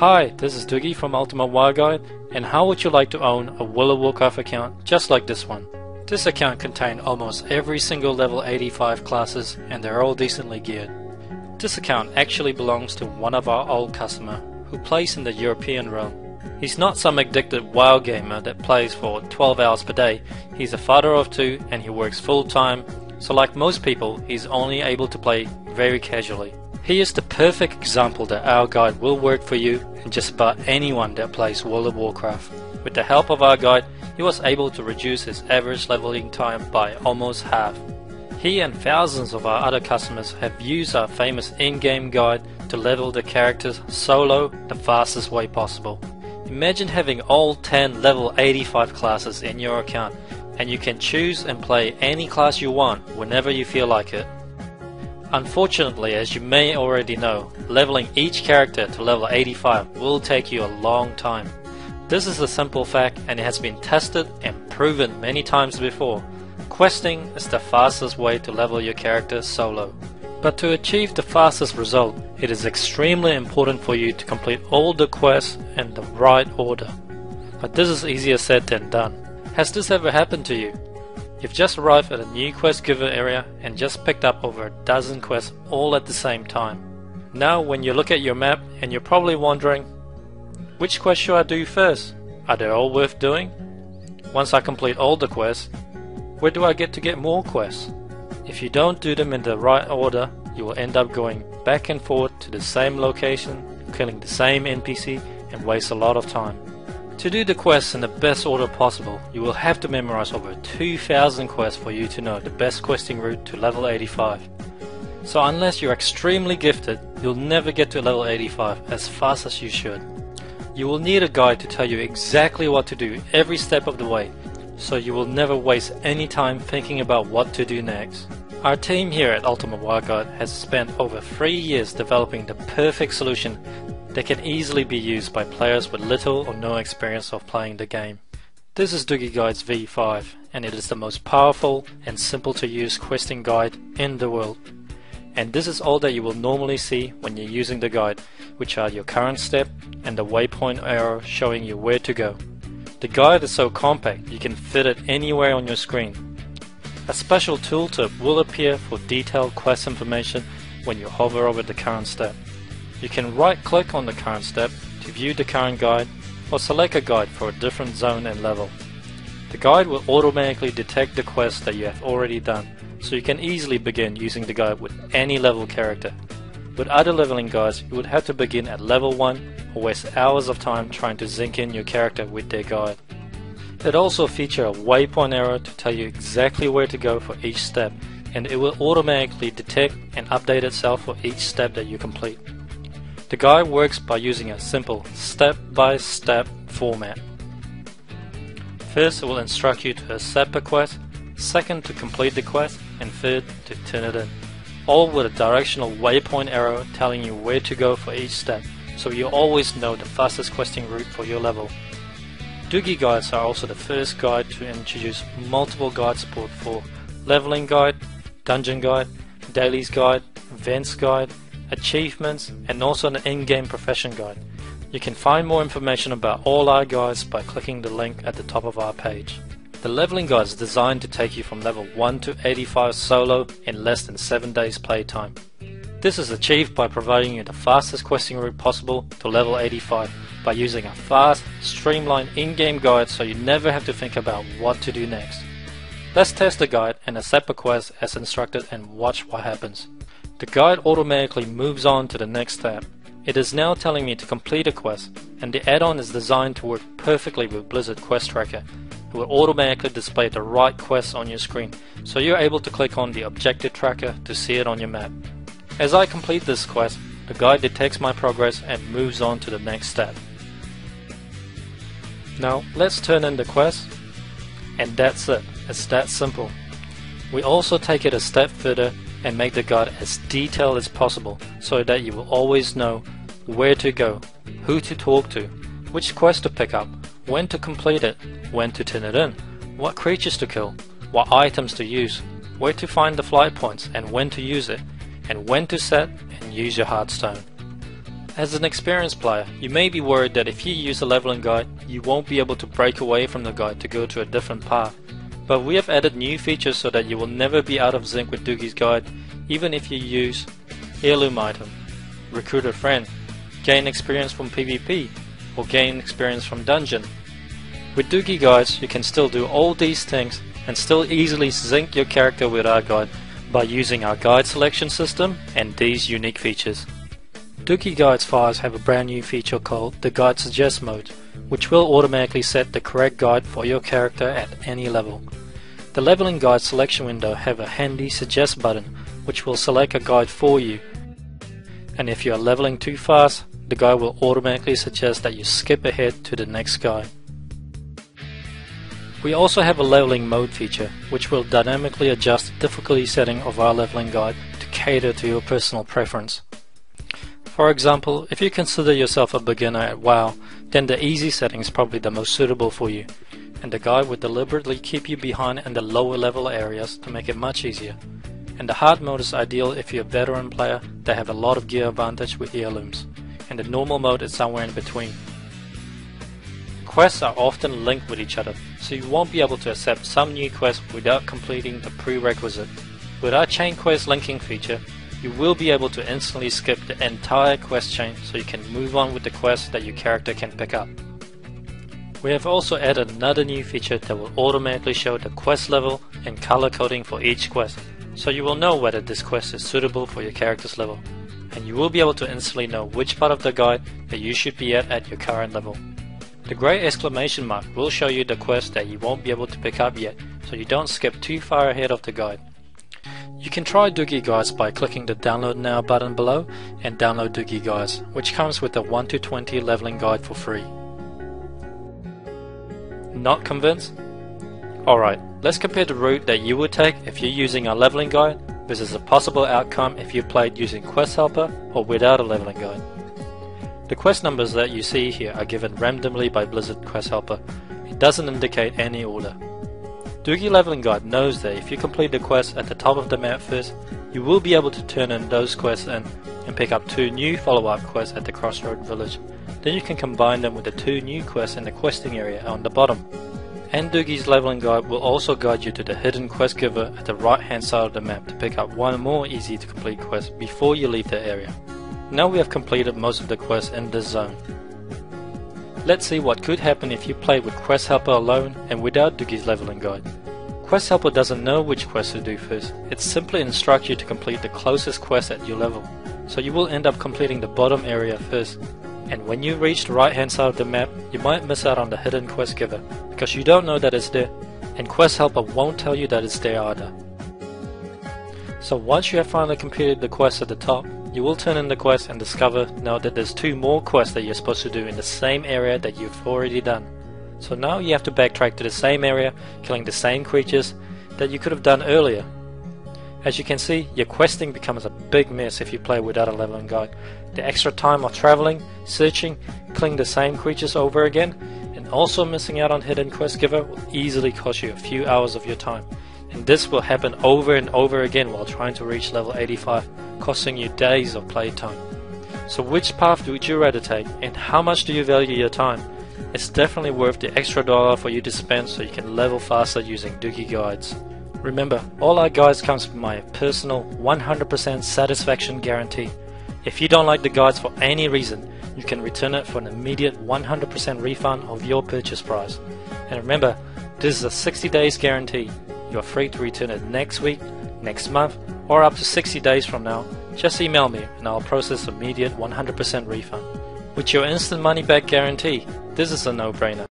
Hi, this is Dugi from Ultimate WoW Guide, and how would you like to own a World of Warcraft account just like this one? This account contains almost every single level 85 classes, and they're all decently geared. This account actually belongs to one of our old customers who plays in the European realm. He's not some addicted WoW gamer that plays for 12 hours per day. He's a father of two and he works full time, so like most people, he's only able to play very casually. He is the perfect example that our guide will work for you and just about anyone that plays World of Warcraft. With the help of our guide, he was able to reduce his average leveling time by almost half. He and thousands of our other customers have used our famous in-game guide to level the characters solo the fastest way possible. Imagine having all 10 level 85 classes in your account, and you can choose and play any class you want whenever you feel like it. Unfortunately, as you may already know, leveling each character to level 85 will take you a long time. This is a simple fact and it has been tested and proven many times before. Questing is the fastest way to level your character solo. But to achieve the fastest result, it is extremely important for you to complete all the quests in the right order. But this is easier said than done. Has this ever happened to you? You've just arrived at a new quest giver area and just picked up over a dozen quests all at the same time. Now when you look at your map and you're probably wondering, which quest should I do first? Are they all worth doing? Once I complete all the quests, where do I get more quests? If you don't do them in the right order, you will end up going back and forth to the same location, killing the same NPC and waste a lot of time. To do the quests in the best order possible, you will have to memorize over 2,000 quests for you to know the best questing route to level 85. So unless you're extremely gifted, you'll never get to level 85 as fast as you should. You will need a guide to tell you exactly what to do every step of the way, so you will never waste any time thinking about what to do next. Our team here at Ultimate WoW Guide has spent over 3 years developing the perfect solution that can easily be used by players with little or no experience of playing the game. This is Dugi Guide's V5, and it is the most powerful and simple to use questing guide in the world. And this is all that you will normally see when you're using the guide, which are your current step and the waypoint arrow showing you where to go. The guide is so compact you can fit it anywhere on your screen. A special tooltip will appear for detailed quest information when you hover over the current step. You can right-click on the current step to view the current guide or select a guide for a different zone and level. The guide will automatically detect the quests that you have already done, so you can easily begin using the guide with any level character. With other leveling guides, you would have to begin at level 1 or waste hours of time trying to zinc in your character with their guide. It also features a waypoint arrow to tell you exactly where to go for each step, and it will automatically detect and update itself for each step that you complete. The guide works by using a simple step-by-step format. First, it will instruct you to accept a quest, second to complete the quest, and third to turn it in. All with a directional waypoint arrow telling you where to go for each step, so you always know the fastest questing route for your level. Dugi guides are also the first guide to introduce multiple guide support for leveling guide, dungeon guide, dailies guide, events guide, achievements, and also an in-game profession guide. You can find more information about all our guides by clicking the link at the top of our page. The leveling guide is designed to take you from level 1 to 85 solo in less than 7 days playtime. This is achieved by providing you the fastest questing route possible to level 85 by using a fast, streamlined in-game guide so you never have to think about what to do next. Let's test the guide and accept a quest as instructed and watch what happens. The guide automatically moves on to the next step. It is now telling me to complete a quest, and the add-on is designed to work perfectly with Blizzard Quest Tracker. It will automatically display the right quests on your screen, so you're able to click on the objective tracker to see it on your map. As I complete this quest, the guide detects my progress and moves on to the next step. Now let's turn in the quest, and that's it. It's that simple. We also take it a step further and make the guide as detailed as possible so that you will always know where to go, who to talk to, which quest to pick up, when to complete it, when to turn it in, what creatures to kill, what items to use, where to find the flight points and when to use it, and when to set and use your heartstone. As an experienced player, you may be worried that if you use a leveling guide, you won't be able to break away from the guide to go to a different path. But we have added new features so that you will never be out of sync with Dugi's guide, even if you use heirloom item, recruit a friend, gain experience from PvP, or gain experience from dungeon. With Dugi guides, you can still do all these things and still easily sync your character with our guide by using our guide selection system and these unique features. Dugi Guides 5 have a brand new feature called the Guide Suggest mode, which will automatically set the correct guide for your character at any level. The leveling guide selection window have a handy suggest button which will select a guide for you, and if you are leveling too fast, the guide will automatically suggest that you skip ahead to the next guide. We also have a leveling mode feature which will dynamically adjust the difficulty setting of our leveling guide to cater to your personal preference. For example, if you consider yourself a beginner at WoW, then the easy setting is probably the most suitable for you, and the guide will deliberately keep you behind in the lower level areas to make it much easier. And the hard mode is ideal if you're a veteran player that have a lot of gear advantage with heirlooms, and the normal mode is somewhere in between. Quests are often linked with each other, so you won't be able to accept some new quests without completing the prerequisite. With our chain quest linking feature, you will be able to instantly skip the entire quest chain so you can move on with the quests that your character can pick up. We have also added another new feature that will automatically show the quest level and color coding for each quest, so you will know whether this quest is suitable for your character's level, and you will be able to instantly know which part of the guide that you should be at your current level. The grey exclamation mark will show you the quest that you won't be able to pick up yet, so you don't skip too far ahead of the guide. You can try Dugi Guides by clicking the Download Now button below and download Dugi Guides, which comes with a 1 to 20 leveling guide for free. Not convinced? Alright, let's compare the route that you would take if you're using a leveling guide versus a possible outcome if you played using Quest Helper or without a leveling guide. The quest numbers that you see here are given randomly by Blizzard Quest Helper. It doesn't indicate any order. Dugi Leveling Guide knows that if you complete the quest at the top of the map first, you will be able to turn in those quests in and pick up 2 new follow-up quests at the Crossroad Village. Then you can combine them with the 2 new quests in the questing area on the bottom. And Dugi's Leveling Guide will also guide you to the hidden quest giver at the right hand side of the map to pick up one more easy to complete quest before you leave the area. Now we have completed most of the quests in this zone. Let's see what could happen if you played with Quest Helper alone and without Dugi's Leveling Guide. Quest Helper doesn't know which quest to do first, it simply instructs you to complete the closest quest at your level, so you will end up completing the bottom area first. And when you reach the right hand side of the map, you might miss out on the hidden quest giver, because you don't know that it's there, and Quest Helper won't tell you that it's there either. So once you have finally completed the quest at the top, you will turn in the quest and discover now that there's 2 more quests that you're supposed to do in the same area that you've already done. So now you have to backtrack to the same area, killing the same creatures that you could have done earlier. As you can see, your questing becomes a big mess if you play without a leveling guide. The extra time of traveling, searching, killing the same creatures over again, and also missing out on hidden quest giver will easily cost you a few hours of your time. And this will happen over and over again while trying to reach level 85, costing you days of playtime. So which path would you rather take, and how much do you value your time? It's definitely worth the extra $1 for you to spend so you can level faster using Dugi Guides. Remember, all our guides comes with my personal 100% satisfaction guarantee. If you don't like the guides for any reason, you can return it for an immediate 100% refund of your purchase price. And remember, this is a 60 days guarantee. You are free to return it next week, next month, or up to 60 days from now. Just email me and I'll process immediate 100% refund. With your instant money back guarantee, this is a no-brainer.